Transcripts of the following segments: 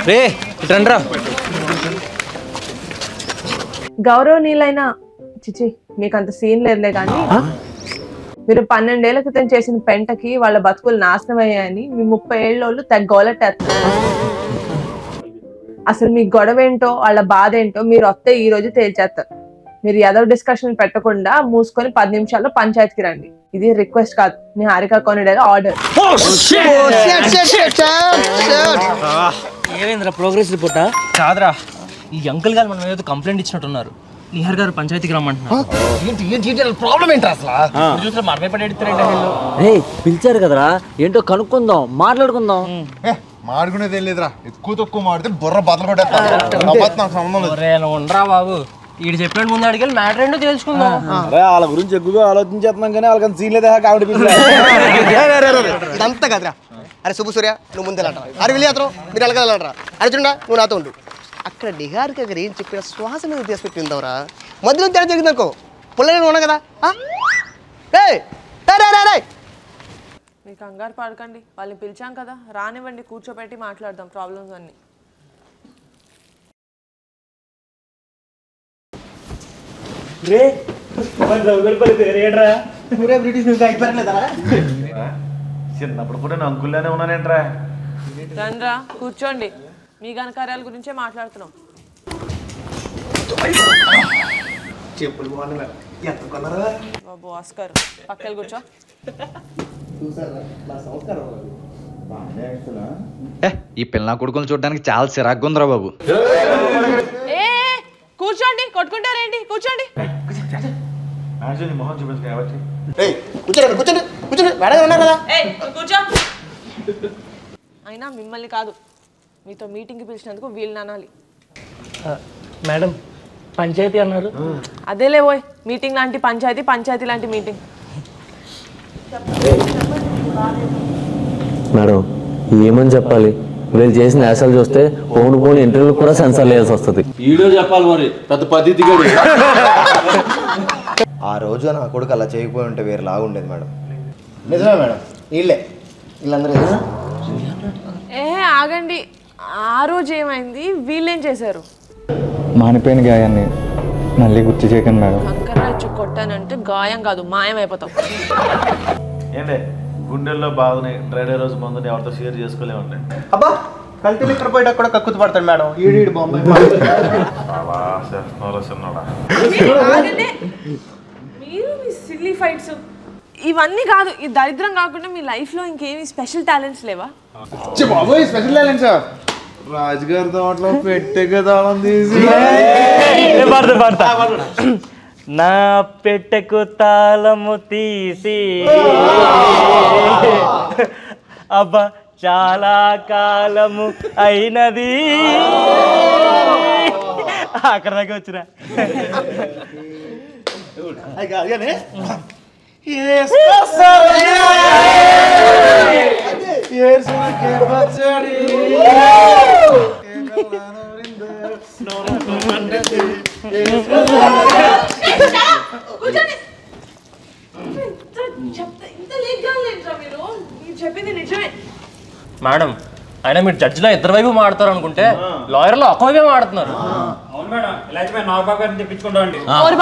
రే రండ్రా. గౌరవనీయులైన చిచి మీకు అంత సీన్ లేదులే కానీ మీరు 12 ఏళ్ల క్రితం చేసిన పెంటకి వాళ్ళ బతుకులు నాశనం అయ్యాయని మీ 30 ఏళ్ళోళ్ళు గోలెట్టేస్తున్నారు. అసలు మీ గొడవ ఏంటో వాళ్ళ బాధ ఏంటో మీరు వస్తే ఈ రోజు తేల్చేస్తారు. మీరు ఏదో డిస్కషన్ పెట్టకుండా మూసుకొని 10 నిమిషాల్లో పంచాయతీకి రండి. ఇది రిక్వెస్ట్ కాదు, మీ హారిక కొనిడేగా ఆర్డర్. ఏమైందిరా ప్రోగ్రెస్ రిపోర్టా? కాదురా, ఈ అంకుల్ గారు మనం ఏదో కంప్లైంట్ ఇచ్చినట్టున్నారు. నిహార్ గారు పంచాయతీకి రమ్మంటున్నారు. ప్రాబ్లం ఏంటి అసలు? చూసిన మనమే పడి పిలిచారు కదరా, ఏంటో కనుక్కుందాం, మాట్లాడుకుందాం. మాడుకునేది ఏం లేదురా, ఎక్కువ తక్కువ మాడితే బుర్ర బద్దలు కొట్టేస్తా. ఉండరా బాబు, వీడు చెప్పినట్టు ముందు అడిగి మ్యాటర్ ఏంటో తెలుసుకుందాం. వాళ్ళ గురించి ఎక్కువగా ఆలోచించేస్తున్నాం కానీ వాళ్ళకి సీన్ లేదా కామెడీ. ఇదంతా కదరా. అరే శుభ సూర్య, నువ్వు ముందెళ్ళంటారా? అరే వెళ్ళేతరం మీరు వెళ్ళగలంటారా? అర్జునుడా నువ్వు నాతో ఉండు. అక్కడ నిహార్ దగ్గర ఏం చెప్పిన శ్వాస మీద తీసుపెట్టి ఉందవరా. మధ్యలో తేడా జరిగిందనుకో పుల్లగా ఉన్నా కదా. మీకు కంగారు పడకండి, వాళ్ళని పిలిచాం కదా, రానివ్వండి, కూర్చోబెట్టి మాట్లాడదాం ప్రాబ్లమ్స్ అన్ని. చిన్నప్పుడు కూడా నేను అంకుల్లోనే ఉన్నానేంట్రా. రండ్రా కూర్చోండి, మీ ఘనకార్యాల గురించే మాట్లాడుతున్నాం. బాబు ఆస్కర్ పక్కన కూర్చో. ఈ పిల్ల కొడుకుని చూడడానికి చాలా చిరాగ్గా ఉందిరా బాబు. కూర్చోండి, కొట్టుకుంటారేంటి? కూర్చోండి. కూర్చో. అయినా మిమ్మల్ని కాదు, మీతో మీటింగ్కి పిలిచినందుకు వీళ్ళని అనాలి. మేడం పంచాయతీ అన్నారు. అదేలే పోయ్, మీటింగ్ లాంటి పంచాయతీ, పంచాయతీ లాంటి మీటింగ్. మేడం ఏమని చెప్పాలి? వీళ్ళు చేసిన యాసలు చూస్తే పోను ఇంటర్వ్యూ కూడా సెన్సార్ వేయాల్సి వస్తుంది. వీడియో చెప్పాలి మరి, పెద్ద పద్ధతి. ఆ రోజు నా కొడుకు అలా చేయకపోయి ఉంటే వేరే లాగా ఉండేది మేడం. నిజమే మేడం, వీళ్ళందరూ ఆగండి. ఆ రోజు ఏమైంది? వీళ్ళేం చేశారు? మానిపోయిన గాయాన్ని మళ్ళీ గుర్తు చేయకండి మేడం. కంకర్రాచ్చు కొట్టానంటే గాయం కాదు, మాయం అయిపోతాం. ఏంటే గుండెల్లో బాధని డ్రైడే రోజు ముందు ఎవరితో షేర్ చేసుకోలేమండి. అబ్బా కల్తీలు ఇక్కడ పోయేటప్పుడు కూడా కక్కుతు పడతాడు మేడం. ఈడు బాంబే మీరు మీ సిల్లీ ఫైట్స్ ఇవన్నీ కాదు, ఈ దరిద్రం కాకుండా మీ లైఫ్ లో ఇంకేమి స్పెషల్ టాలెంట్స్ లేవా? స్పెషల్ టాలెంట్స్ రాజుగారి తోటలో పెట్టెగా తాళం తీసి నా పెట్టెకు తాళము తీసి అబ్బా చాలా కాలము అయినది. అక్కడ దాకా వచ్చిన మేడం. అయినా మీరు జడ్జిలో ఇద్దరు వైపు మాడతారు అనుకుంటే లాయర్లో ఒక వైపే మాడుతున్నారు.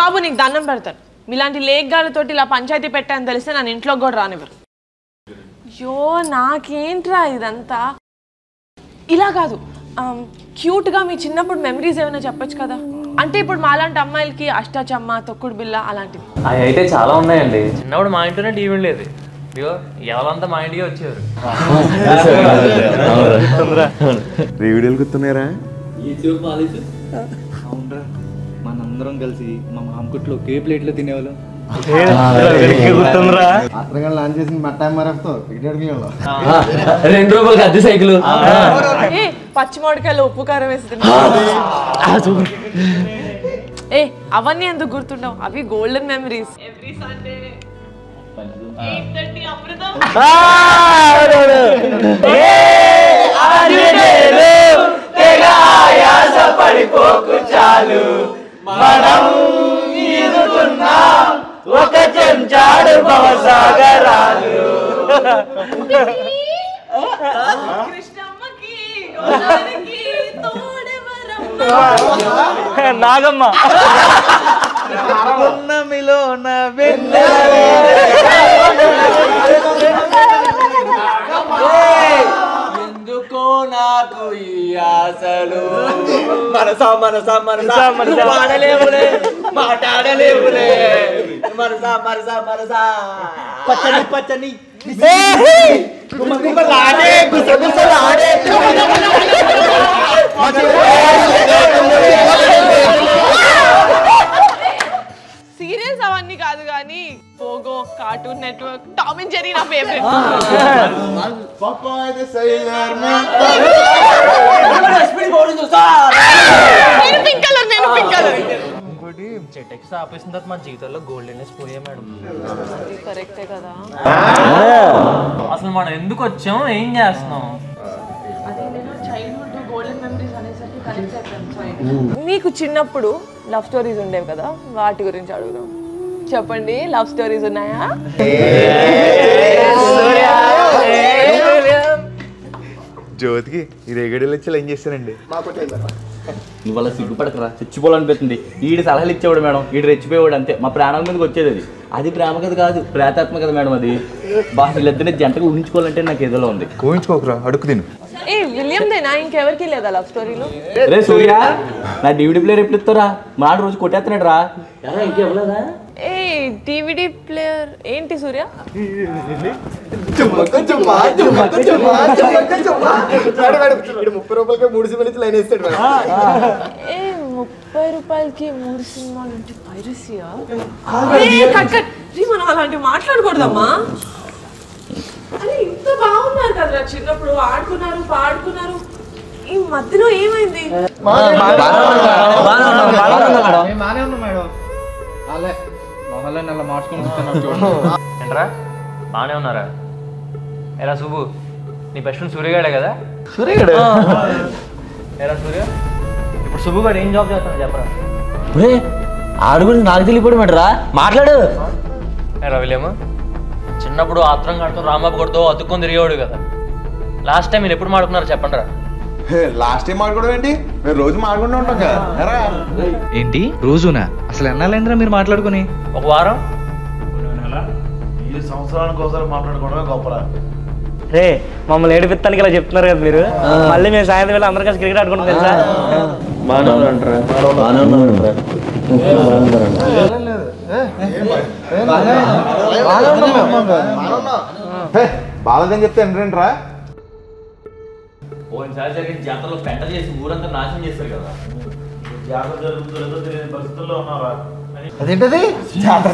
బాబు నీకు దండం పెడతాను, మీలాంటి లేఖగాలతోటి ఇలా పంచాయతీ పెట్టాను తెలిస్తే నన్ను ఇంట్లోకి కూడా రానివ్వరు. అయ్యో నాకేంట్రా ఇదంతా. ఇలా కాదు, క్యూట్గా మీ చిన్నప్పుడు మెమరీస్ ఏమైనా చెప్పొచ్చు కదా. అంటే ఇప్పుడు మాలాంటి అమ్మాయిలకి అష్టాచమ్మ, తొక్కుడు బిల్ల అలాంటివి అవి అయితే చాలా ఉన్నాయండి. చిన్నప్పుడు మా ఇంట్లోనే టీవీ ఉండేది, ఎవరంతా మా ఇంటికి వచ్చేవారు. వీడియోలు గుర్తున్నారా? అవునరా, మనందరం కలిసి మా మామకుట్లో ఒకే ప్లేట్లో తినేవాళ్ళం. లాంచ్ చేసిన మట్టా మరఫ్తో 2 రూపాయలకి అద్దె సైకిల్, పచ్చి మామిడికాయలు ఉప్పు కారం వేస్తుంది. అవన్నీ ఎందుకు గుర్తుండవు? అవి గోల్డెన్ మెమరీస్. ఎవ్రీ సండే 8:30 అమృతం. పడిపోకు చాలు మనం ఒక చెంచాడు భవసాగరాలు. కృష్ణమ్మకి నాగమ్మ ఎందుకో నాకు ఈ ఆశలు మనసా మనసా మనసా మనసా మాడలేవులే మాట్లాడలేవులే మనసా మనసా మనసా పచ్చని పచ్చని గుమగుమలాడే గుసగుసలాడే సీరియల్స్ అవన్నీ కాదు కానీ Pogo, cartoon network, Tom and Jerry నా ఫేవరెట్. నేను పింక్ కలర్. ఇంకోటి చెట్టెక్స్ ఆపేసిన తర్వాత మా జీవితంలో గోల్డెన్నెస్ పోయా మేడం. కరెక్టే కదా. అసలు మనం ఎందుకు వచ్చాం, ఏం చేస్తున్నాం? మీకు చిన్నప్పుడు లవ్ స్టోరీస్ ఉండేవి కదా, వాటి గురించి అడుగుదాం. చెప్పండి, లవ్ స్టోరీస్ ఉన్నాయా? జ్యోతికి ఇది ఎగడీలు వచ్చి ఏం చేస్తానండి. నువ్వు అలా సిగ్గుపడకరా, చచ్చిపోవాలనిపిస్తుంది. ఈడు సలహాలు ఇచ్చేవాడు మేడం, ఈడు రెచ్చిపోయేవాడు అంతే. మా ప్రాణాల మీదకి వచ్చేది అది. అది ప్రేమ కథ కాదు, ప్రేతాత్మ కథ మేడం. అది బాగా వీళ్ళిద్దరిని జంటగా ఊహించుకోవాలంటే నాకు ఏదోలా ఉంది. ఊహించుకోకరా, అడుగు తిను. ఏ విలియం దేనా, ఇంకెవరికి లేదా లవ్ స్టోరీలో? రే సూర్య, నా డివిడి ప్లేయర్ ఎప్పుడు ఇస్తారా? మా రోజు కొట్టేస్తున్నాడు రా. ఇంకెవలేదా? ఏ డివిడి ప్లేయర్ ఏంటి సూర్య? ఏ 30 రూపాయలకి 3 సినిమాలు అంటే పైరసీయా? మనం అలాంటివి మాట్లాడకూడదమ్మా. అరే ఇంత బాగున్నారు కదరా చిన్నప్పుడు, ఆడుకున్నారు పాడుకున్నారు. ఈ మధ్యలో ఏమైంది? ఏంట్రా బాగానే ఉన్నారా? ఎరా సుబ్బు, నీ బెస్ట్ ఫ్రెండ్ సూర్యగాడే కదా? ఎరా సూర్య, ఇప్పుడు సుబ్బు గారు ఏం జాబ్ చేస్తాను చెప్పరా? ఆడు గురించి నాకు తెలియపోవడం మాట్లాడు. ఎరా విలియమ్, చిన్నప్పుడు ఆత్రం కడుతూ రాంబాబు కొడుతూ అతుక్కొని తిరిగేవాడు కదా. లాస్ట్ టైం మీరు ఎప్పుడు మాడుకున్నారో చెప్పండి రా. లాస్ట్ టైం మాట్లాడడం ఏంటి, మేము రోజు మాట్లాడుకుంటూ ఉంటాం కదా. ఏంటి రోజునా? అసలు ఎన్నాళ్ళైందిరా మీరు మాట్లాడుకుని? ఒక వారం. ఈ సంవత్సరానికి ఒకసారి మాట్లాడుకోవడమే గొప్పరా. రే మమ్మల్ని ఏడిపిస్తానికి ఇలా చెప్తున్నారు కదా మీరు. మళ్ళీ మేము సాయంత్రం వేళ అందరం కలిసి క్రికెట్ ఆడుకుంటాం తెలుసా? బాగాలేదని చెప్తే ఏంటంటరా? ఓసారి జరిగిన జాతరలో పెంట చేసి ఊరంతా నాశనం చేస్తారు కదా. జాగ్రత్త జరుగుతుందో తెలియని పరిస్థితుల్లో ఉన్నారా? అదేంటది జాతర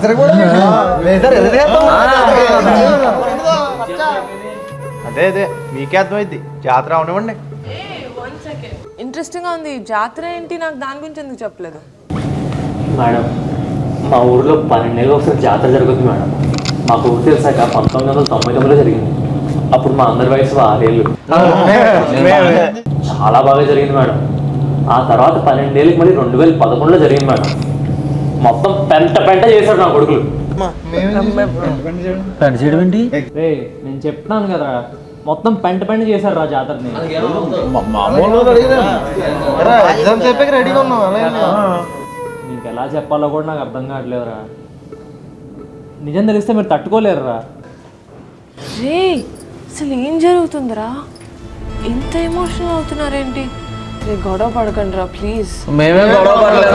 అదే అదే మీకే అర్థమైంది. జాతర అవనివ్వండి. ఇంట్రెస్టింగ్ గా ఉంది. జాతర ఏంటి? నాకు దాని గురించి ఎందుకు చెప్పలేదు? మేడం, మా ఊర్లో 12 నెలలు ఒకసారి జాతర జరుగుతుంది మేడం. మాకు ఊరు తెలిసాక 1999లో జరిగింది. అప్పుడు మా అందరి వయసు 6 ఏళ్ళు. చాలా బాగా జరిగింది మేడం. ఆ తర్వాత 12 ఏళ్ళకి మళ్ళీ 2011లో జరిగింది మేడం. మొత్తం పెంట చేశాడు నా కొడుకులు. నేను చెప్తున్నాను కదా, మొత్తం పెంట చేశారు రా జాతరని. నీకు ఎలా చెప్పాలో కూడా నాకు అర్థం కావట్లేదురా. నిజం తెలిస్తే మీరు తట్టుకోలేరురా. రే అసలు ఏం జరుగుతుందిరా? ఇంత ఎమోషనల్ అవుతున్నారేంటి? రే గొడవ పడకండి రా ప్లీజ్. మేమే గొడవ పడలేదు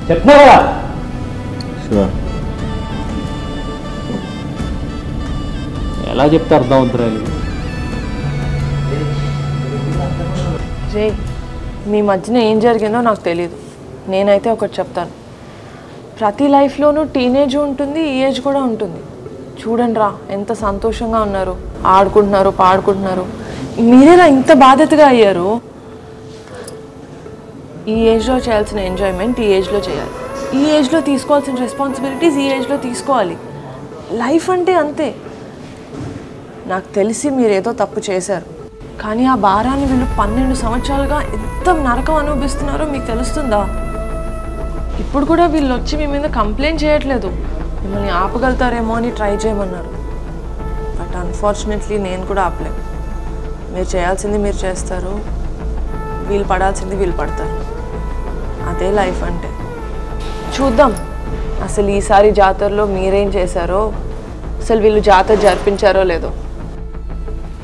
చెప్తున్నా కదా. ఎలా చెప్తే అర్థం అవుతురా? రే మీ మధ్యన ఏం జరిగిందో నాకు తెలీదు. నేనైతే ఒకటి చెప్తాను, ప్రతి లైఫ్లోనూ టీనేజ్ ఉంటుంది, ఈ ఏజ్ కూడా ఉంటుంది. చూడండి రా ఎంత సంతోషంగా ఉన్నారు, ఆడుకుంటున్నారు పాడుకుంటున్నారు. మీరేనా ఇంత బాధ్యతగా అయ్యారు? ఈ ఏజ్లో చేయాల్సిన ఎంజాయ్మెంట్ ఈ ఏజ్లో చేయాలి. ఈ ఏజ్లో తీసుకోవాల్సిన రెస్పాన్సిబిలిటీస్ ఈ ఏజ్లో తీసుకోవాలి. లైఫ్ అంటే అంతే. నాకు తెలిసి మీరేదో తప్పు చేశారు, కానీ ఆ భారాన్ని వీళ్ళు 12 సంవత్సరాలుగా ఎంత నరకం అనుభవిస్తున్నారో మీకు తెలుస్తుందా? ఇప్పుడు కూడా వీళ్ళు వచ్చి మీ మీద కంప్లైంట్ చేయట్లేదు, మిమ్మల్ని ఆపగలుగుతారేమో అని ట్రై చేయమన్నారు. బట్ ఆ అన్ఫార్చునేట్లీ నేను కూడా ఆపలేను. మీరు చేయాల్సింది మీరు చేస్తారు, వీళ్ళు పడాల్సింది వీళ్ళు పడతారు. అదే లైఫ్ అంటే. చూద్దాం అసలు ఈసారి జాతరలో మీరేం చేశారో, అసలు వీళ్ళు జాతర జరిపించారో లేదో.